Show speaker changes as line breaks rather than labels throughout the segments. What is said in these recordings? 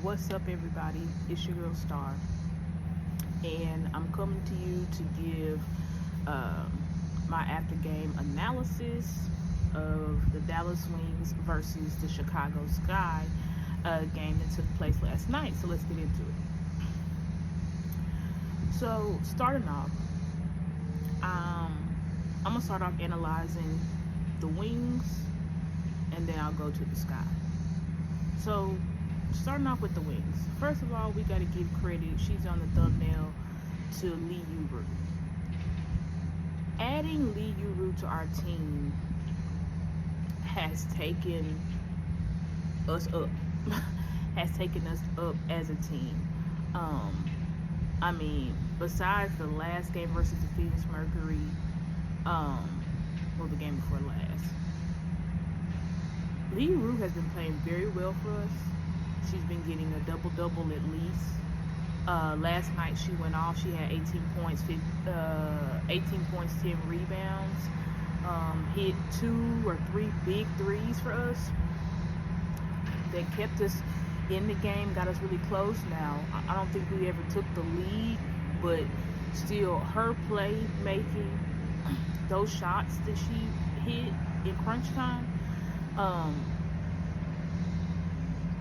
What's up, everybody? It's your girl Star, and I'm coming to you to give my after game analysis of the Dallas Wings versus the Chicago Sky game that took place last night. So let's get into it. So starting off, I'm gonna start off analyzing the Wings, and then I'll go to the Sky. So starting off with the Wings. First of all, we got to give credit. She's on the thumbnail to Li Yeru. Adding Li Yeru to our team has taken us up. has taken us up as a team. I mean, besides the last game versus the Phoenix Mercury, well, the game before last, Li Yeru has been playing very well for us. She's been getting a double-double at least. Last night she went off. She had 18 points, 10 rebounds, hit 2 or 3 big threes for us. That kept us in the game, got us really close. Now, I don't think we ever took the lead, but still, her play making, those shots that she hit in crunch time,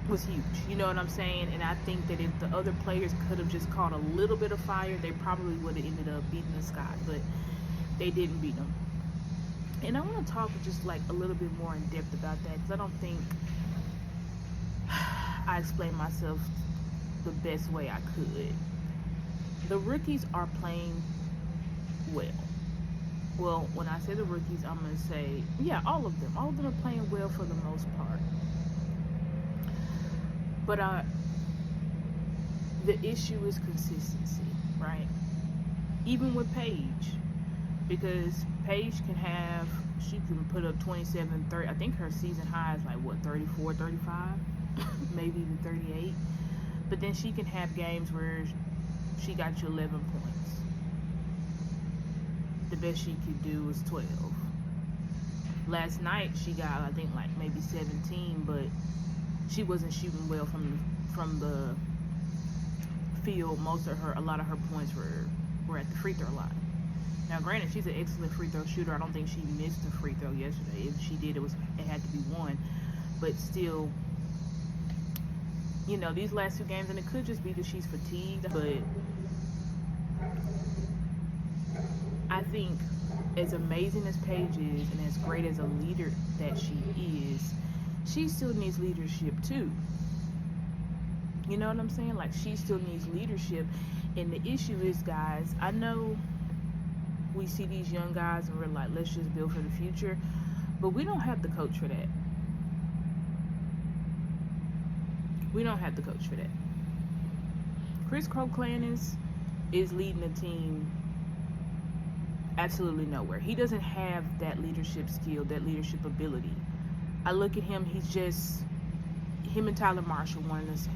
was huge. You know what I'm saying? And I think that if the other players could have just caught a little bit of fire, they probably would have ended up beating the Sky, but they didn't beat them. And I want to talk just like a little bit more in depth about that, because I don't think I explained myself the best way I could. The rookies are playing well. Well, when I say the rookies, I'm going to say, yeah, all of them. All of them are playing well for the most part. But the issue is consistency, right? Even with Paige, because Paige she can put up 27, 30. I think her season high is like, 34, 35? Maybe even 38. But then she can have games where she got you 11 points. The best she could do was 12. Last night, she got, I think, like maybe 17, but she wasn't shooting well from the field. A lot of her points were at the free throw line. Now, granted, she's an excellent free throw shooter. I don't think she missed a free throw yesterday. If she did, it had to be one. But still, you know, these last 2 games, and it could just be that she's fatigued, but I think as amazing as Paige is and as great as a leader that she is, she still needs leadership too. You know what I'm saying? Like, she still needs leadership. And the issue is, guys, I know we see these young guys and we're like, let's just build for the future, but we don't have the coach for that. We don't have the coach for that. Chris Croklanis is leading the team absolutely nowhere. He doesn't have that leadership skill, that leadership ability. I look at him, him and Tyler Marshall, one and the same.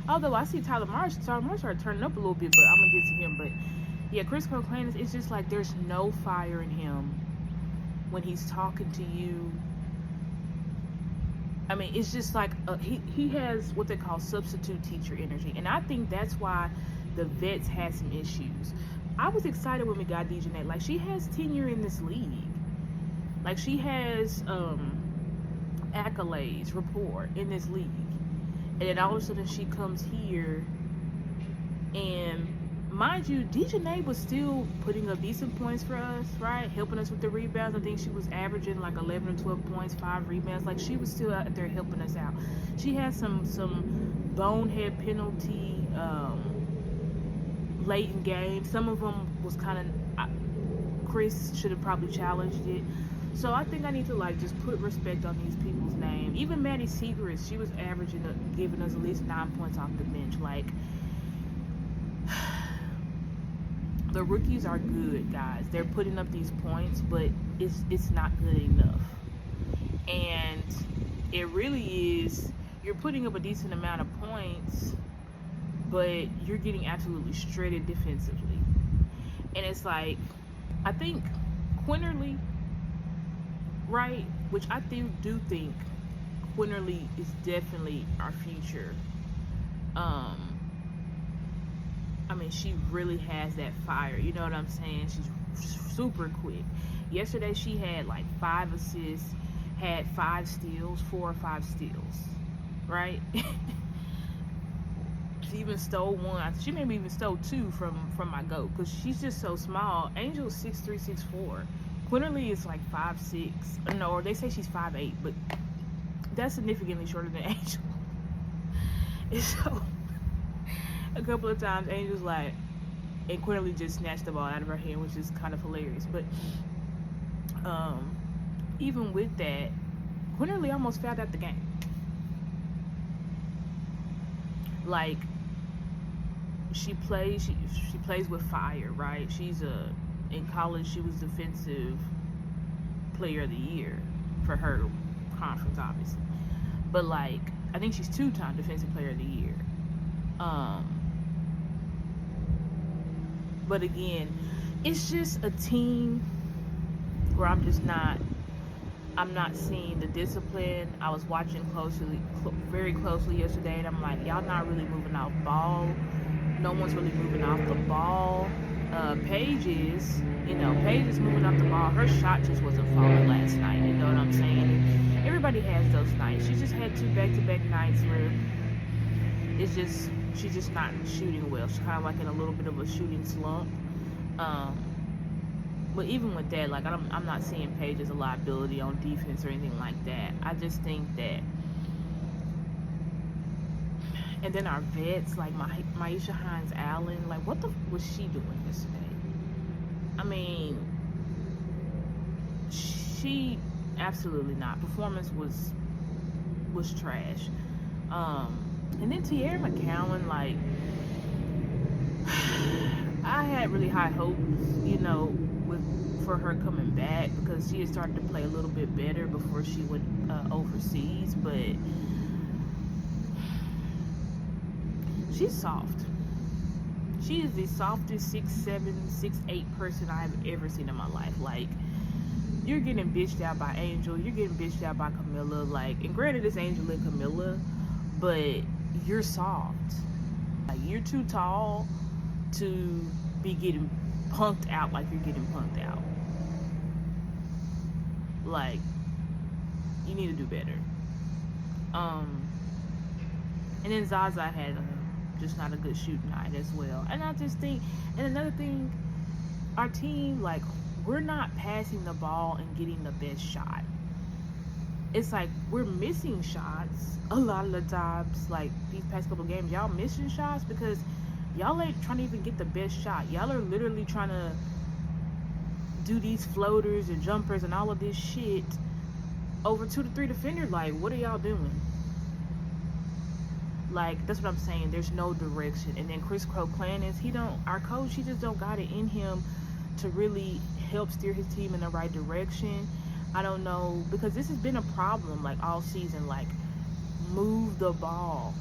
Although I see Tyler Marshall started turning up a little bit, but I'm going to get to him. But yeah, Chris Croklanis, it's just like there's no fire in him when he's talking to you. I mean, it's just like he has what they call substitute teacher energy. And I think that's why the vets had some issues. I was excited when we got Dijonai. Like, she has tenure in this league. Like, she has accolades, rapport in this league. And then all of a sudden she comes here, and mind you, Dijonai was still putting up decent points for us, right? Helping us with the rebounds. I think she was averaging like 11 or 12 points, 5 rebounds. Like, she was still out there helping us out. She had some bonehead penalty late in games. Some of them was kind of, Chris should have probably challenged it. So I think I need to like just put respect on these people's name. Even Maddie Segrist, she was giving us at least 9 points off the bench. Like, the rookies are good, guys. They're putting up these points, but it's not good enough. And it really is, you're putting up a decent amount of points, but you're getting absolutely shredded defensively. And it's like, I think Quinterly, right, which I do think Quinterly is definitely our future. I mean, she really has that fire. You know what I'm saying? She's super quick. Yesterday, she had like 5 assists, had 5 steals, 4 or 5 steals, right? She even stole 1. She maybe even stole 2 from my GOAT, because she's just so small. Angel's 6'3", 6'4". Quinterly is like 5'6". No, or they say she's 5'8", but that's significantly shorter than Angel. And so, a couple of times, Angel's like, and Quinterly just snatched the ball out of her hand, which is kind of hilarious. But even with that, Quinterly almost fouled out the game. Like, she plays with fire, right? In college, she was defensive player of the year for her conference, obviously. But like, I think she's 2-time defensive player of the year. But again, it's just a team where I'm not seeing the discipline. I was watching very closely yesterday, and I'm like, y'all not really moving off ball. No one's really moving off the ball. Paige is moving off the ball. Her shot just wasn't falling last night. You know what I'm saying? Everybody has those nights. She just had 2 back-to-back nights where she's just not shooting well. She's kind of like in a little bit of a shooting slump. But even with that, like, I'm not seeing Paige as a liability on defense or anything like that. I just think that. And then our vets, like Maisha Hines-Allen, like, what the was she doing yesterday? I mean, she absolutely not. Performance was trash. And then Tierra McCowan, like, I had really high hopes, for her coming back, because she had started to play a little bit better before she went overseas, but she's soft. She is the softest 6'7", 6'8" person I've ever seen in my life. Like, you're getting bitched out by Angel, you're getting bitched out by Kamilla, like, and granted it's Angel and Kamilla, but you're soft. Like, you're too tall to be getting punked out like you're getting punked out. Like, you need to do better. And then Zaza had just not a good shooting night as well. And I just think, and another thing, our team, like, we're not passing the ball and getting the best shot. It's like we're missing shots a lot of the times. Like, these past couple games, y'all missing shots because y'all ain't trying to even get the best shot. Y'all are literally trying to do these floaters and jumpers and all of this shit over 2 to 3 defenders. Like, what are y'all doing? Like, that's what I'm saying. There's no direction. And then Chris Croclanis, our coach, he just don't got it in him to really help steer his team in the right direction. I don't know, because this has been a problem, like, all season. Like, move the ball.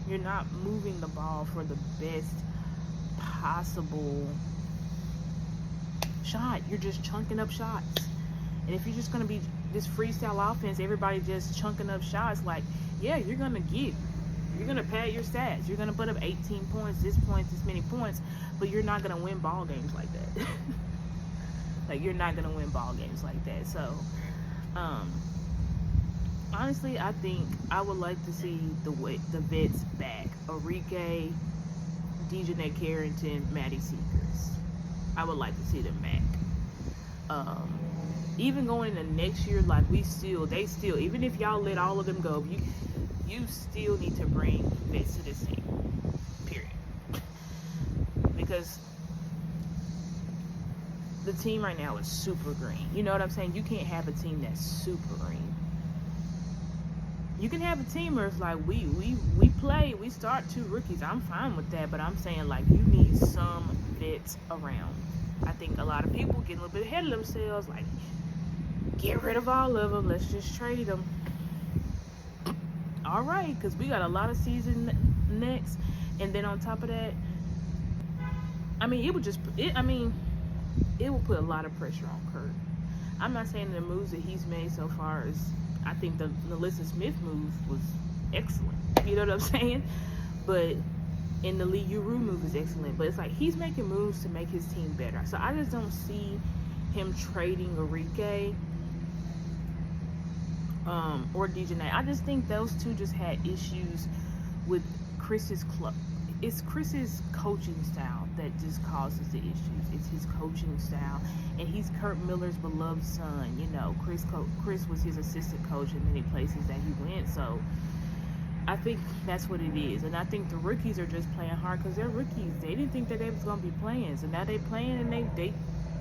You're not moving the ball for the best possible shot. You're just chunking up shots. And if you're just going to be this freestyle offense, everybody just chunking up shots, like, yeah, you're going to pad your stats. You're going to put up 18 points, this many points, but you're not going to win ball games like that. Like, you're not going to win ball games like that. So, honestly, I think I would like to see the vets back. Arike, Dijonai, Carrington, Maddie Seekers. I would like to see them back. Even going into next year, like, they still, even if y'all let all of them go, you still need to bring vets to this team. Period. Because the team right now is super green. You know what I'm saying? You can't have a team that's super green. You can have a team where it's like, we start 2 rookies. I'm fine with that, but I'm saying, like, you need some vets around. I think a lot of people get a little bit ahead of themselves, like, get rid of all of them, let's just trade them. All right, because we got a lot of season next, and then on top of that, I mean, it will put a lot of pressure on Kurt. I'm not saying the moves that he's made so far I think the Melissa Smith move was excellent. You know what I'm saying? But and the Li Yeru move is excellent, but it's like he's making moves to make his team better. So I just don't see him trading Arike or Dijonai. I just think those two just had issues with Chris's club. It's Chris's coaching style that just causes the issues. It's his coaching style, and he's Kurt Miller's beloved son. You know, Chris was his assistant coach in many places that he went. So I think that's what it is. And I think the rookies are just playing hard because they're rookies. They didn't think that they was gonna be playing, so now they playing and they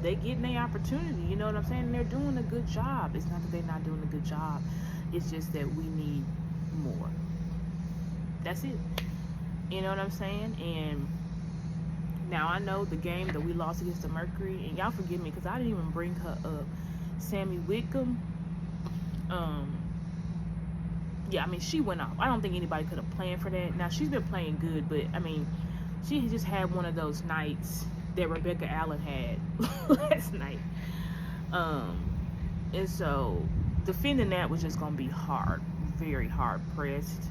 getting their opportunity. You know what I'm saying? And they're doing a good job. It's not that they're not doing a good job. It's just that we need more. That's it. You know what I'm saying? And now I know the game that we lost against the Mercury, and y'all forgive me because I didn't even bring her up. Sammy Wickham. Yeah, I mean, she went off. I don't think anybody could have planned for that. Now, she's been playing good, but, I mean, she just had one of those nights that Rebecca Allen had last night. And so, defending that was just going to be hard. Very hard pressed.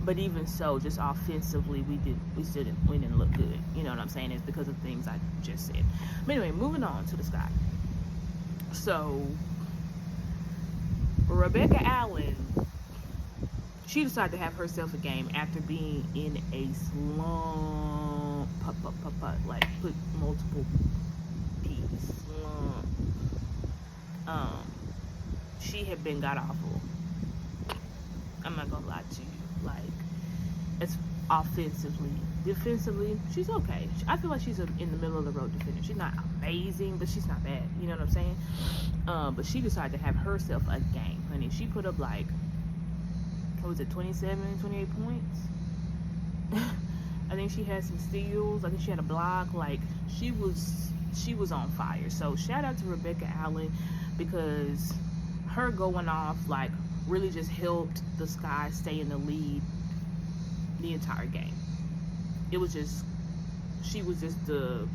But even so, just offensively, we didn't look good. You know what I'm saying? It's because of things I just said. But anyway, moving on to the sky. So Rebecca Allen, she decided to have herself a game after being in a slump. Like put multiple P's. Slump. She had been god awful. I'm not gonna lie to you. Like, it's offensively. Defensively, she's okay. I feel like she's in the middle of the road defender. She's not amazing, but she's not bad. You know what I'm saying? But she decided to have herself a game, honey. She put up like, what was it, 27, 28 points? I think she had some steals. I think she had a block. Like, she was on fire. So shout out to Rebecca Allen, because her going off like really just helped the Sky stay in the lead the entire game. It was just, she was just the,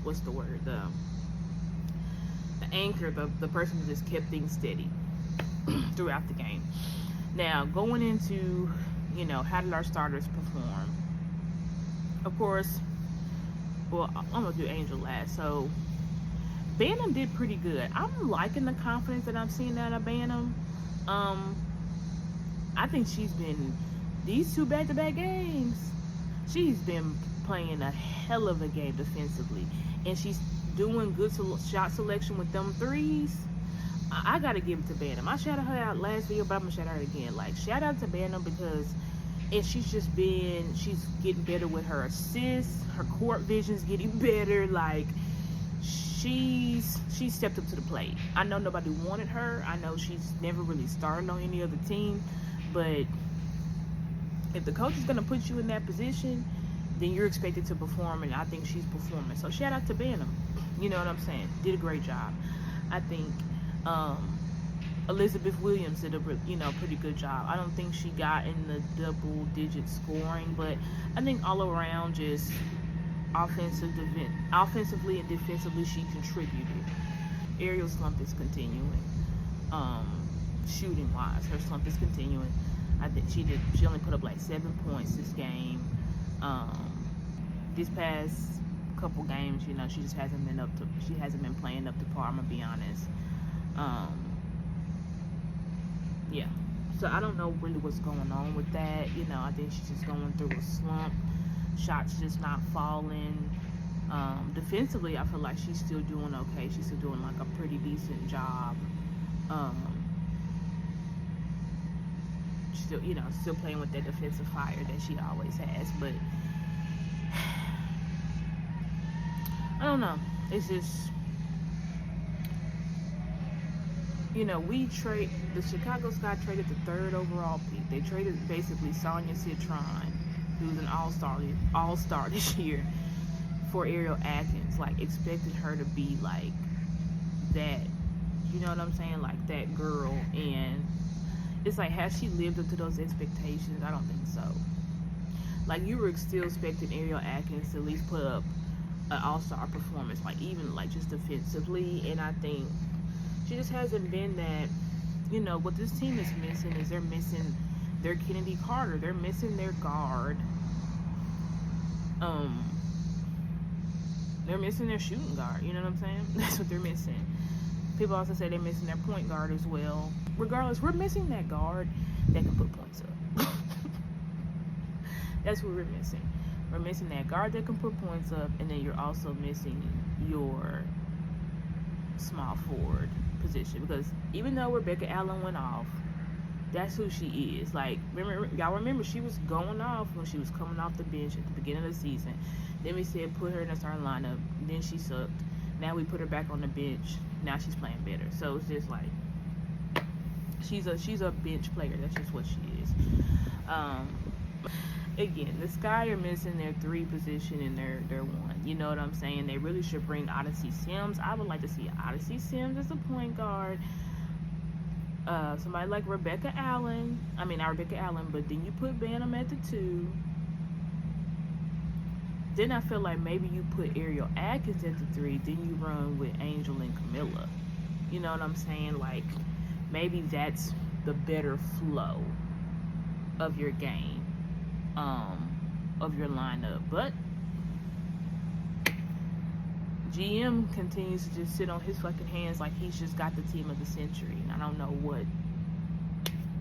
what's the word, the anchor, the person who just kept things steady throughout the game. Now, going into, you know, how did our starters perform? Of course, well, I'm gonna do Angel last. So Banham did pretty good. I'm liking the confidence that I'm seeing out of Banham. I think she's been, these two back-to-back games, she's been playing a hell of a game defensively, and she's doing good shot selection with them threes. I gotta give it to Banham. I shouted her out last video, but I'm gonna shout her out again. Like, shout out to Banham, because she's getting better with her assists, her court vision's getting better. Like, she's stepped up to the plate. I know nobody wanted her. I know she's never really started on any other team, but if the coach is gonna put you in that position, then you're expected to perform, and I think she's performing. So shout out to Banham. You know what I'm saying? Did a great job. I think Elizabeth Williams did a pretty good job. I don't think she got in the double-digit scoring, but I think all around, just offensively and defensively, she contributed. Ariel's slump is continuing. Shooting wise, her slump is continuing. I think she only put up like 7 points this game. This past couple games, you know, she hasn't been playing up to par, I'm gonna be honest. Yeah. So I don't know really what's going on with that. You know, I think she's just going through a slump. Shots just not falling. Defensively, I feel like she's still doing okay. She's still doing like a pretty decent job. Still playing with that defensive fire that she always has. But I don't know. It's just, you know, the Chicago Sky traded the 3rd overall pick. They traded basically Sonia Citron, who's an all-star this year, for Ariel Atkins. Like, expected her to be like that, you know what I'm saying, like that girl. And it's like, has she lived up to those expectations? I don't think so. Like, you were still expecting Ariel Atkins to at least put up an all-star performance, like even like just defensively. And I think she just hasn't been that. You know, what this team is missing is they're missing their Kennedy Carter. They're missing their guard. They're missing their shooting guard. You know what I'm saying? That's what they're missing. People also say they're missing their point guard as well. Regardless, we're missing that guard that can put points up. That's what we're missing. We're missing that guard that can put points up, and then you're also missing your small forward position, because even though Rebecca Allen went off, that's who she is. Like, y'all remember she was going off when she was coming off the bench at the beginning of the season. Then we said put her in the starting lineup. Then she sucked. Now we put her back on the bench. Now she's playing better. So it's just like she's a bench player. That's just what she is. Again, the Sky are missing their 3 position and their 1. You know what I'm saying? They really should bring Odyssey Sims. I would like to see Odyssey Sims as a point guard. Somebody like Rebecca Allen. I mean, not Rebecca Allen, but then you put Bantam at the 2. Then I feel like maybe you put Ariel Atkins at the 3. Then you run with Angel and Kamilla. You know what I'm saying? Like, maybe that's the better flow of your game. Of your lineup. But GM continues to just sit on his fucking hands like he's just got the team of the century. And I don't know what.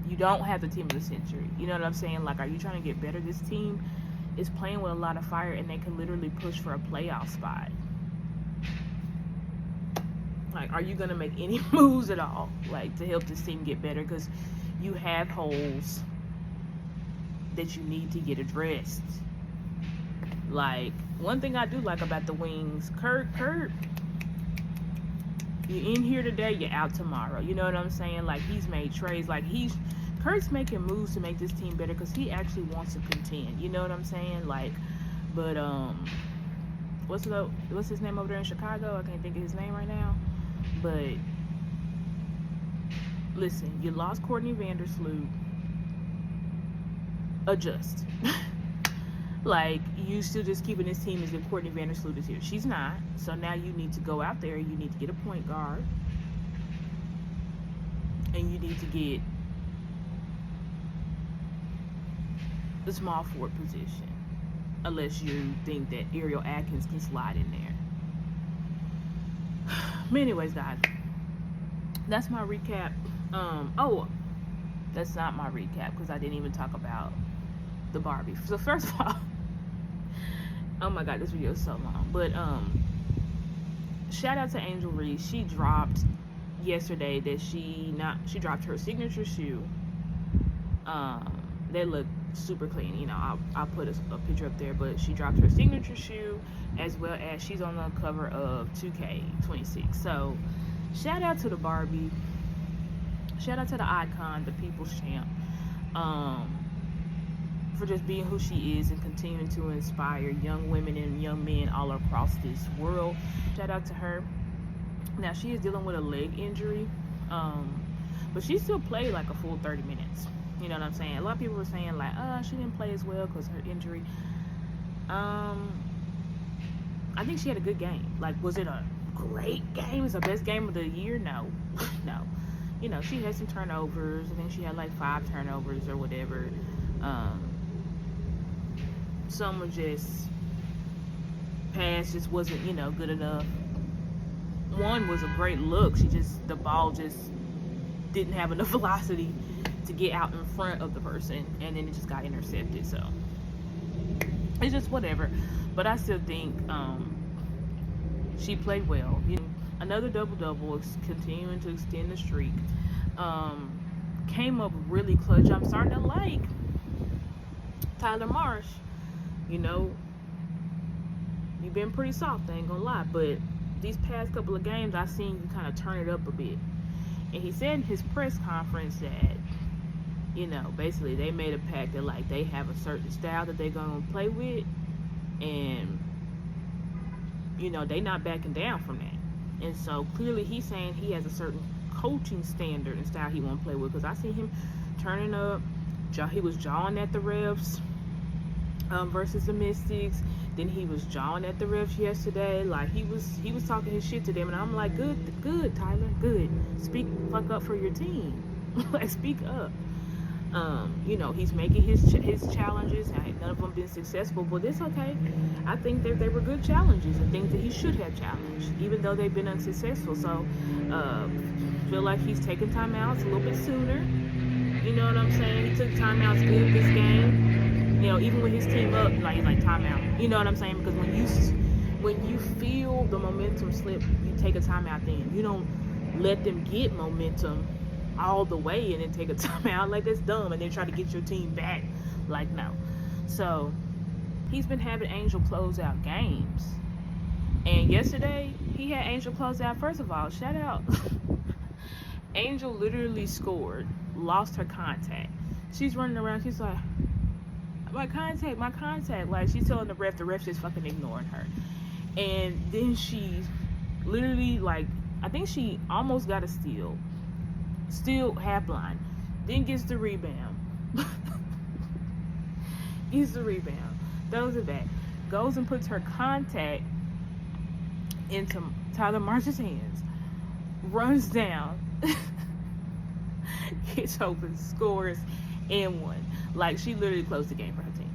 You don't have the team of the century. You know what I'm saying? Like, are you trying to get better? This team is playing with a lot of fire, and they can literally push for a playoff spot. Like, are you going to make any moves at all, like, to help this team get better? Because you have holes that you need to get addressed. Like, one thing I do like about the Wings, Kurt, you're in here today, you're out tomorrow. You know what I'm saying? Like, he's made trades. Like, Kurt's making moves to make this team better because he actually wants to contend. You know what I'm saying? Like, but what's his name over there in Chicago? I can't think of his name right now. But listen, you lost Courtney Vandersloot. Adjust. Like, you still just keeping this team as if Courtney Vandersloot is here. She's not. So now you need to go out there. You need to get a point guard. And you need to get the small forward position. Unless you think that Ariel Atkins can slide in there. But anyways, guys. That's my recap. That's not my recap because I didn't even talk about the Barbie. So first of all, oh my god, this video is so long. But shout out to Angel Reese. She dropped yesterday that she dropped her signature shoe. They look super clean. You know, I'll put a picture up there. But she dropped her signature shoe, as well as she's on the cover of 2K26. So shout out to the Barbie. Shout out to the icon, the people's champ, for just being who she is and continuing to inspire young women and young men all across this world. Shout out to her. Now, she is dealing with a leg injury, but she still played like a full 30 minutes. You know what I'm saying? A lot of people were saying like, she didn't play as well because her injury. I think she had a good game. Like, was it a great game? Was it the best game of the year? No. You know, she had some turnovers. I think she had like 5 turnovers or whatever. Some were just pass just wasn't, you know, good enough. One was a great look. The ball just didn't have enough velocity to get out in front of the person, and then it just got intercepted. So it's just whatever. But I still think she played well. You know, another double-double is continuing to extend the streak. Came up really clutch. I'm starting to like Tyler Marsh. You know, you've been pretty soft, I ain't gonna lie. But these past couple of games, I've seen you kind of turn it up a bit. And he said in his press conference that, you know, basically they made a pact that, like, they have a certain style that they're gonna play with. And, you know, they not backing down from that. And so clearly he's saying he has a certain coaching standard and style he want to play with, because I see him turning up. He was jawing at the refs versus the Mystics. Then he was jawing at the refs yesterday. Like, he was talking his shit to them, and I'm like, good Tyler, good. Speak fuck up for your team. Like, speak up. You know, he's making his challenges, and none of them been successful, but it's okay. I think that they were good challenges and things that he should have challenged, even though they've been unsuccessful. So, feel like he's taking timeouts a little bit sooner. You know what I'm saying? He took timeouts good this game. You know, even with his team up, like he's like timeout. You know what I'm saying? Because when you feel the momentum slip, you take a timeout. Then you don't let them get momentum all the way and then take a timeout. Like, that's dumb. And then try to get your team back. Like, no. So he's been having Angel close out games, and yesterday he had Angel close out. First of all, shout out. Angel literally scored, lost her contact. She's running around, she's like, my contact. Like, she's telling the ref just fucking ignoring her. And then she literally, like, I think she almost got a steal. Still half blind. Then gets the rebound. Throws it back. Goes and puts her contact into Tyler Marsh's hands. Runs down. Gets open. Scores. And won. Like, she literally closed the game for her team.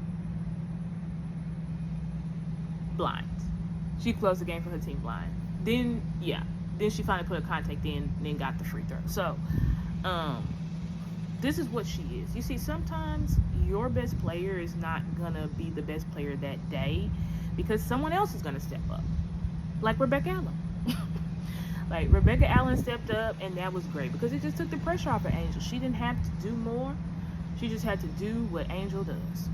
Blind. She closed the game for her team blind. Then she finally put a contact in and then got the free throw. So, this is what she is. You see, sometimes your best player is not gonna be the best player that day because someone else is gonna step up. Like Rebecca Allen. Like, Rebecca Allen stepped up, and that was great because it just took the pressure off of Angel. She didn't have to do more. She just had to do what Angel does.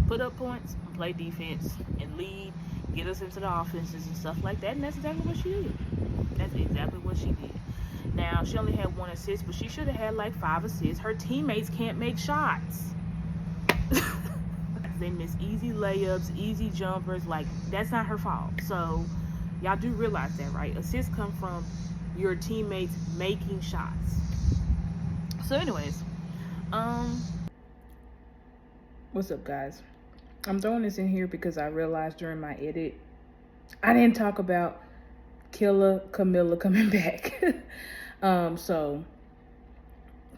Put up points, play defense, and lead, get us into the offenses and stuff like that, and that's exactly what she did. That's exactly what she did. Now, she only had 1 assist, but she should have had like 5 assists. Her teammates can't make shots. They miss easy layups, easy jumpers. Like, that's not her fault. So, y'all do realize that, right? Assists come from your teammates making shots. So, anyways, what's up, guys? I'm throwing this in here because I realized during my edit, I didn't talk about Kamilla coming back. So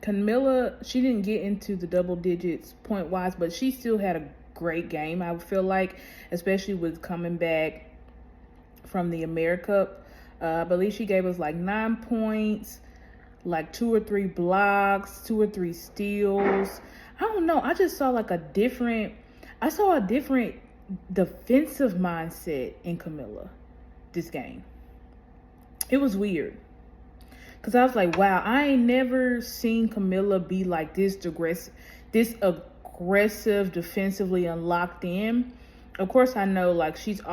Kamilla, she didn't get into the double digits point wise, but she still had a great game. I feel like, especially with coming back from the America Cup. I believe she gave us like 9 points, like 2 or 3 blocks, 2 or 3 steals. I don't know. I just saw like a different defensive mindset in Kamilla this game. It was weird. Because I was like, wow, I ain't never seen Kamilla be like this aggressive defensively and locked in. Of course, I know, like, she's the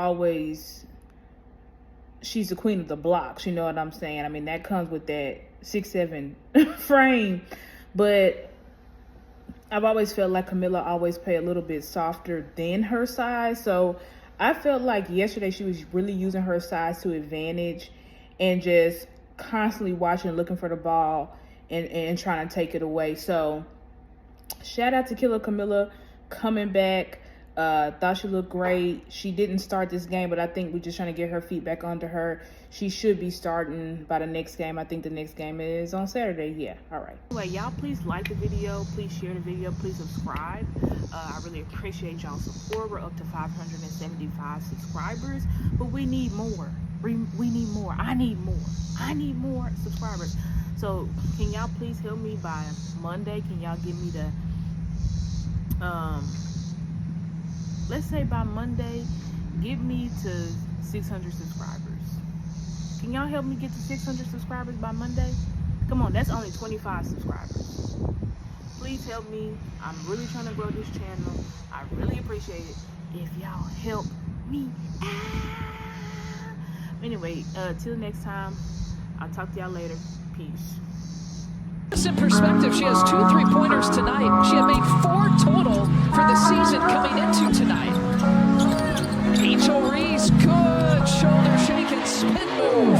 queen of the blocks. You know what I'm saying? I mean, that comes with that 6'7" frame. But I've always felt like Kamilla always play a little bit softer than her size. So I felt like yesterday she was really using her size to advantage and just constantly watching and looking for the ball and trying to take it away. So shout out to Kamilla coming back. Thought she looked great. She didn't start this game, but I think we're just trying to get her feet back under her. She should be starting by the next game. I think the next game is on Saturday. Yeah, all right. Anyway, y'all, please like the video. Please share the video. Please subscribe. I really appreciate y'all's support. We're up to 575 subscribers, but we need more. We need more. I need more subscribers. So can y'all please help me by Monday? Can y'all give me the let's say by Monday, get me to 600 subscribers. Can y'all help me get to 600 subscribers by Monday? Come on, that's only 25 subscribers. Please help me. I'm really trying to grow this channel. I really appreciate it if y'all help me out. Anyway, till next time, I'll talk to y'all later. Peace.
In perspective, she has 2 3-pointers tonight. She had made 4 total for the season coming into tonight. Reese, good shoulder shake and spin move.